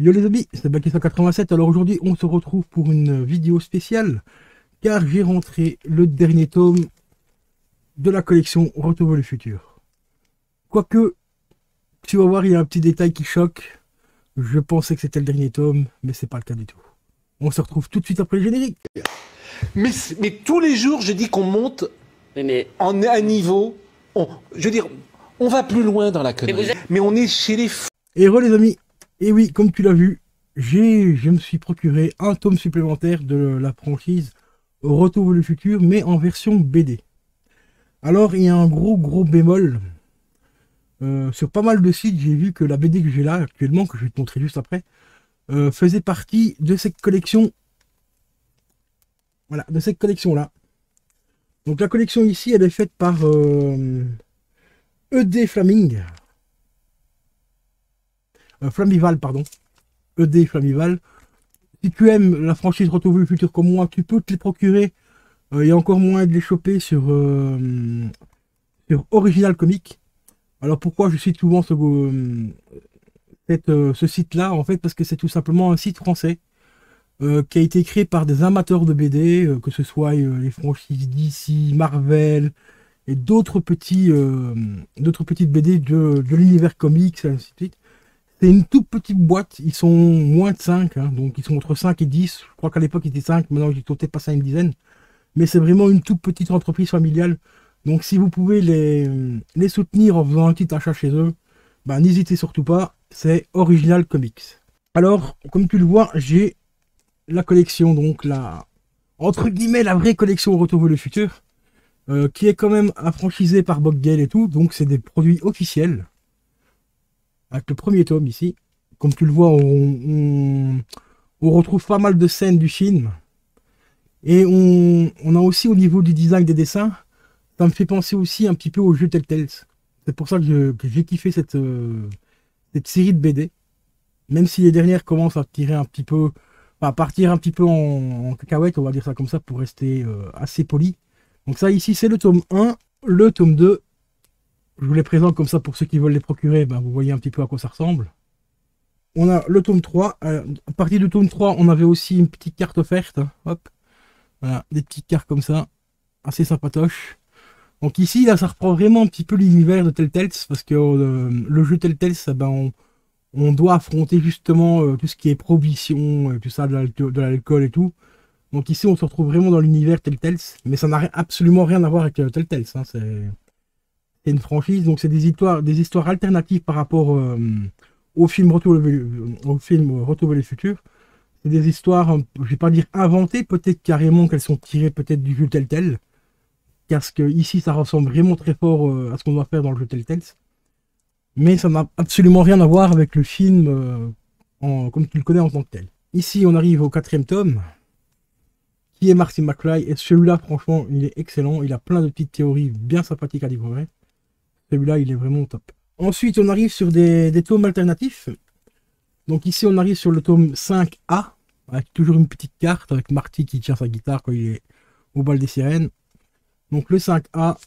Yo les amis, c'est Baki187. Alors aujourd'hui, on se retrouve pour une vidéo spéciale car j'ai rentré le dernier tome de la collection Retour vers le futur. Quoique, tu vas voir, il y a un petit détail qui choque. Je pensais que c'était le dernier tome, mais c'est pas le cas du tout. On se retrouve tout de suite après le générique. Mais tous les jours, je dis qu'on monte en un niveau. Je veux dire, on va plus loin dans la connerie. Mais on est chez les fous. Et re les amis, et oui, comme tu l'as vu, je me suis procuré un tome supplémentaire de la franchise Retour vers le futur, mais en version BD. Alors, il y a un gros bémol. Sur pas mal de sites, j'ai vu que la BD que j'ai là actuellement, que je vais te montrer juste après, faisait partie de cette collection. Voilà, de cette collection-là. Donc la collection ici, elle est faite par ED Flaming. Flamival, pardon. ED Flamival. Si tu aimes la franchise Retour vers le futur comme moi, tu peux te les procurer. Il y a encore moyen de les choper sur Original Comics. Alors pourquoi je cite souvent ce site-là? En fait, parce que c'est tout simplement un site français qui a été créé par des amateurs de BD, que ce soit les franchises DC, Marvel et d'autres petites BD de l'univers comics, et ainsi de suite. C'est une toute petite boîte, ils sont moins de 5, hein, donc ils sont entre 5 et 10. Je crois qu'à l'époque ils étaient 5, maintenant ils sont peut-être passés à une dizaine. Mais c'est vraiment une toute petite entreprise familiale. Donc si vous pouvez les soutenir en faisant un petit achat chez eux, bah, n'hésitez surtout pas, c'est Original Comics. Alors, comme tu le vois, j'ai la collection, donc entre guillemets, la vraie collection Retour vers le futur, qui est quand même affranchisée par Bob Gale et tout, donc c'est des produits officiels. Avec le premier tome ici, comme tu le vois, on retrouve pas mal de scènes du film. Et on a aussi au niveau du design des dessins, ça me fait penser aussi un petit peu au jeu Telltale. C'est pour ça que j'ai kiffé cette série de BD. Même si les dernières commencent à tirer un petit peu, à partir un petit peu en cacahuète, on va dire ça comme ça, pour rester assez poli. Donc ça ici c'est le tome 1, le tome 2. Je vous les présente comme ça pour ceux qui veulent les procurer, ben, vous voyez un petit peu à quoi ça ressemble. On a le tome 3. À partir du tome 3, on avait aussi une petite carte offerte. Hop. Voilà, des petites cartes comme ça, assez sympatoches. Donc ici, là, ça reprend vraiment un petit peu l'univers de Telltale, parce que le jeu Telltale, ben, on doit affronter justement tout ce qui est prohibition, tout ça, de l'alcool et tout. Donc ici, on se retrouve vraiment dans l'univers Telltale, mais ça n'a absolument rien à voir avec Telltale. Hein, c'est une franchise, donc c'est des histoires alternatives par rapport au film Retour vers le futur. C'est des histoires, je vais pas dire inventées, peut-être carrément qu'elles sont tirées peut-être du jeu Telltale. Parce que ici, ça ressemble vraiment très fort à ce qu'on doit faire dans le jeu Telltale. Mais ça n'a absolument rien à voir avec le film comme tu le connais en tant que tel. Ici, on arrive au 4e tome, qui est Marty McFly. Et celui-là, franchement, il est excellent. Il a plein de petites théories bien sympathiques à découvrir. Celui-là, il est vraiment top. Ensuite, on arrive sur des tomes alternatifs. Donc ici, on arrive sur le tome 5A, avec toujours une petite carte, avec Marty qui tient sa guitare quand il est au bal des sirènes. Donc le 5A,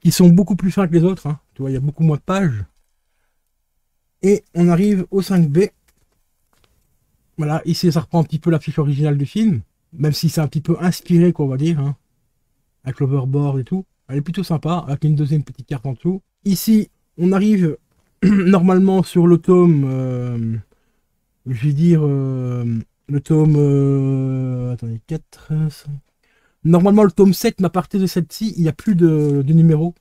qui sont beaucoup plus fins que les autres, hein. Tu vois, il y a beaucoup moins de pages. Et on arrive au 5B. Voilà, ici, ça reprend un petit peu l'affiche originale du film, même si c'est un petit peu inspiré, quoi, on va dire, hein, avec l'overboard et tout. Elle est plutôt sympa, avec une deuxième petite carte en dessous. Ici, on arrive normalement sur le tome, je vais dire, le tome, attendez, 4, 5. Normalement, le tome 7, mais à partir de cette-ci, il n'y a plus de numéro.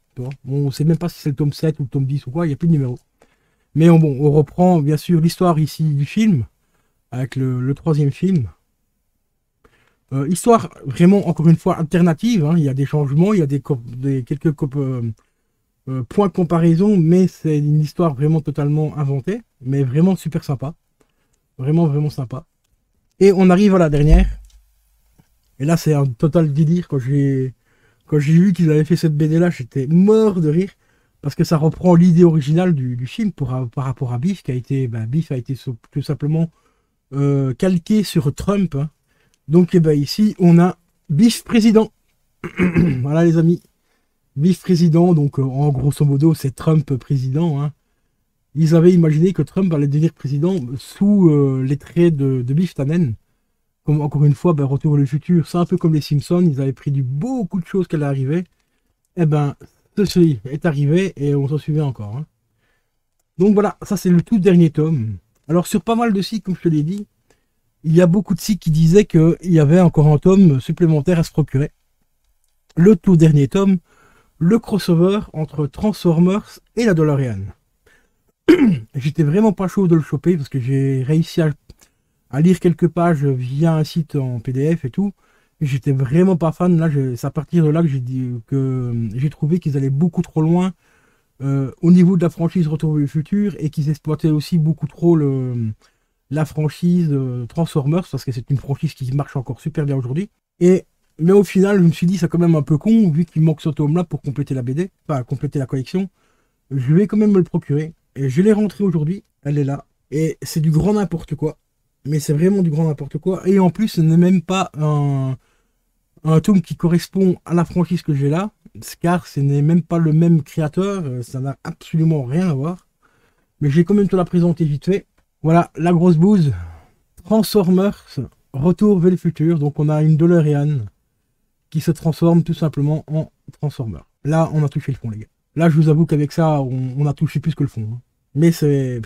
On ne sait même pas si c'est le tome 7 ou le tome 10 ou quoi, il n'y a plus de numéro. Mais bon, on reprend bien sûr l'histoire ici du film, avec le 3e film. Histoire vraiment, encore une fois, alternative, hein. Il y a des changements, il y a quelques points de comparaison, mais c'est une histoire vraiment totalement inventée, mais vraiment super sympa. Vraiment sympa. Et on arrive à la dernière. Et là, c'est un total délire. Quand j'ai vu qu'ils avaient fait cette BD là, j'étais mort de rire. Parce que ça reprend l'idée originale du film par rapport à Biff, Biff a été tout simplement calqué sur Trump. Hein. Donc ici, on a Biff président. Voilà les amis. Biff président, donc en grosso modo, c'est Trump président. Hein. ils avaient imaginé que Trump allait devenir président sous les traits de Biff Tannen. Comme encore une fois, ben, Retour vers le futur, c'est un peu comme les Simpsons, ils avaient prédit beaucoup de choses qui allaient arriver. Eh ben, ceci est arrivé et on s'en suivait encore. Hein. Donc voilà, ça c'est le tout dernier tome. Alors sur pas mal de sites, comme je te l'ai dit, il y a beaucoup de sites qui disaient qu'il y avait encore un tome supplémentaire à se procurer. Le tout dernier tome, le crossover entre Transformers et la DeLorean. J'étais vraiment pas chaud de le choper parce que j'ai réussi à lire quelques pages via un site en PDF et tout. J'étais vraiment pas fan. Là, c'est à partir de là que j'ai trouvé qu'ils allaient beaucoup trop loin au niveau de la franchise Retour vers le futur et qu'ils exploitaient aussi beaucoup trop la franchise Transformers parce que c'est une franchise qui marche encore super bien aujourd'hui. Mais au final, je me suis dit, c'est quand même un peu con vu qu'il manque ce tome-là pour compléter la BD, enfin compléter la collection. Je vais quand même me le procurer. Et je l'ai rentré aujourd'hui. Elle est là. Et c'est du grand n'importe quoi. Mais c'est vraiment du grand n'importe quoi. Et en plus, ce n'est même pas un tome qui correspond à la franchise que j'ai là. Car ce n'est même pas le même créateur. Ça n'a absolument rien à voir. Mais je vais quand même te la présenter vite fait. Voilà, la grosse bouse. Transformers, Retour vers le futur. Donc on a une DeLorean qui se transforme tout simplement en Transformer. Là, on a touché le fond, les gars. Là, je vous avoue qu'avec ça, on a touché plus que le fond. Hein. Mais c'est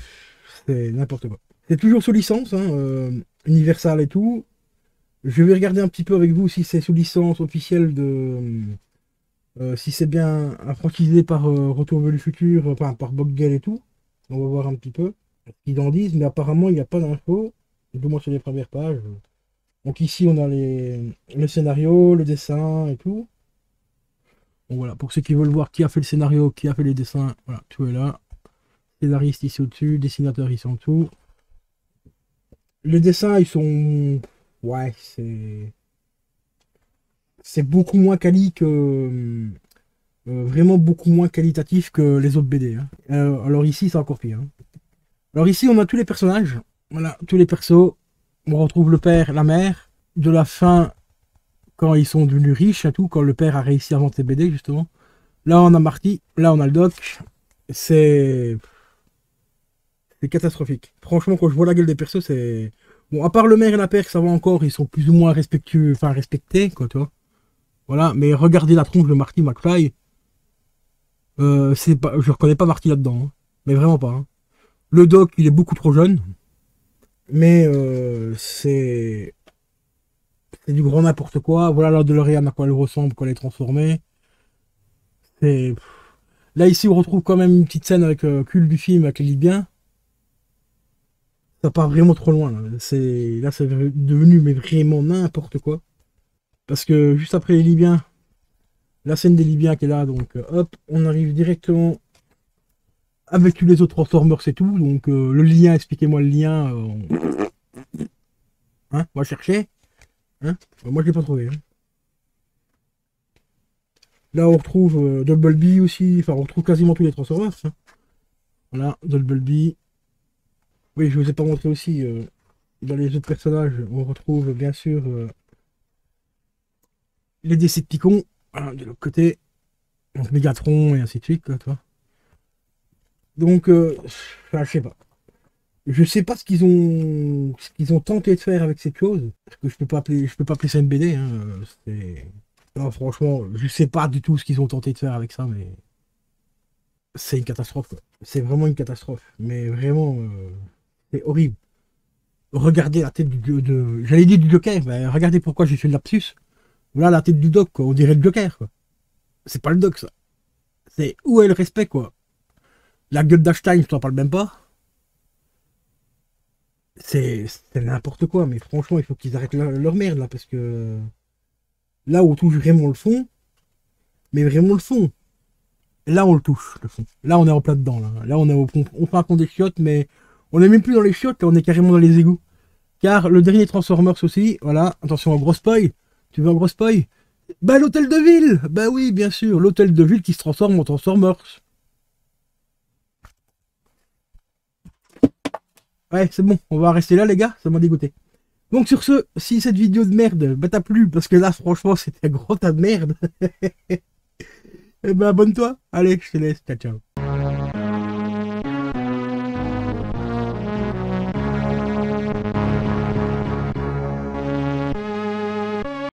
n'importe quoi. C'est toujours sous licence, hein, Universal et tout. Je vais regarder un petit peu avec vous si c'est sous licence officielle de... si c'est bien franchisé par Retour vers le futur, enfin par Bob Gale et tout. On va voir un petit peu ce qu'ils en disent, mais apparemment, il n'y a pas d'infos. Du moins sur les premières pages. Donc ici, on a le scénario, le dessin et tout. Donc voilà, pour ceux qui veulent voir qui a fait le scénario, qui a fait les dessins, voilà, tout est là. Scénariste ici au-dessus, dessinateur ici en dessous. Les dessins, ils sont... Ouais, c'est beaucoup moins quali que... vraiment beaucoup moins qualitatif que les autres BD. Hein. Alors ici, c'est encore pire. Hein. Alors ici, on a tous les personnages. Voilà, tous les persos. On retrouve le père, la mère. De la fin, quand ils sont devenus riches et tout, quand le père a réussi à vendre ses BD, justement. Là, on a Marty. Là, on a le doc. C'est catastrophique. Franchement, quand je vois la gueule des persos, c'est... Bon, à part le mère et la père, ça va encore. Ils sont plus ou moins respectueux, enfin respectés, quoi, tu vois. Voilà, mais regardez la tronche de Marty McFly. Je reconnais pas Marty là-dedans. Hein. Mais vraiment pas. Hein. Le doc, il est beaucoup trop jeune. Mais c'est du grand n'importe quoi. Voilà la DeLorean à quoi elle ressemble quand elle est transformée. Là ici on retrouve quand même une petite scène avec Cul du film avec les Libyens. Ça part vraiment trop loin. Là c'est devenu mais vraiment n'importe quoi. Parce que juste après les Libyens, la scène des Libyens qui est là, donc hop, on arrive directement avec tous les autres Transformers et tout. Donc le lien, expliquez-moi le lien. Hein, on va chercher. Hein, moi je l'ai pas trouvé. Hein. Là on retrouve Double aussi. Enfin on retrouve quasiment tous les Transformers. Hein. Voilà, Double. Oui, je vous ai pas montré aussi. Dans les autres personnages, on retrouve bien sûr les Decepticons. Voilà, de l'autre côté. Donc Megatron et ainsi de suite. Quoi, tu vois. Donc, enfin, je sais pas. Je sais pas ce qu'ils ont tenté de faire avec cette chose. Parce que je peux pas appeler ça une BD. Hein. Non, franchement, je sais pas du tout ce qu'ils ont tenté de faire avec ça, mais c'est une catastrophe. C'est vraiment une catastrophe. Mais vraiment, c'est horrible. Regardez la tête j'allais dire du Joker. Ben, regardez pourquoi j'ai fait le lapsus. Voilà la tête du Doc, quoi. On dirait le Joker, quoi. C'est pas le Doc, ça. C'est où est le respect, quoi. La gueule d'Einstein, je t'en parle même pas. C'est n'importe quoi, mais franchement, il faut qu'ils arrêtent leur merde, là, parce que... Là, on touche vraiment le fond, mais vraiment le fond. Là, on le touche, le fond. Là, on est en plein dedans, là. Là, on fait un compte des chiottes, mais on est même plus dans les chiottes, là, on est carrément dans les égouts. Car le dernier Transformers aussi, voilà, attention, un gros spoil. Tu veux un gros spoil? Bah, l'hôtel de ville. Bah oui, bien sûr, l'hôtel de ville qui se transforme en Transformers. Ouais, c'est bon, on va rester là, les gars, ça m'a dégoûté. Donc sur ce, si cette vidéo de merde bah, t'a plu, parce que là, franchement, c'était un gros tas de merde, eh ben abonne-toi. Allez, je te laisse, ciao, ciao.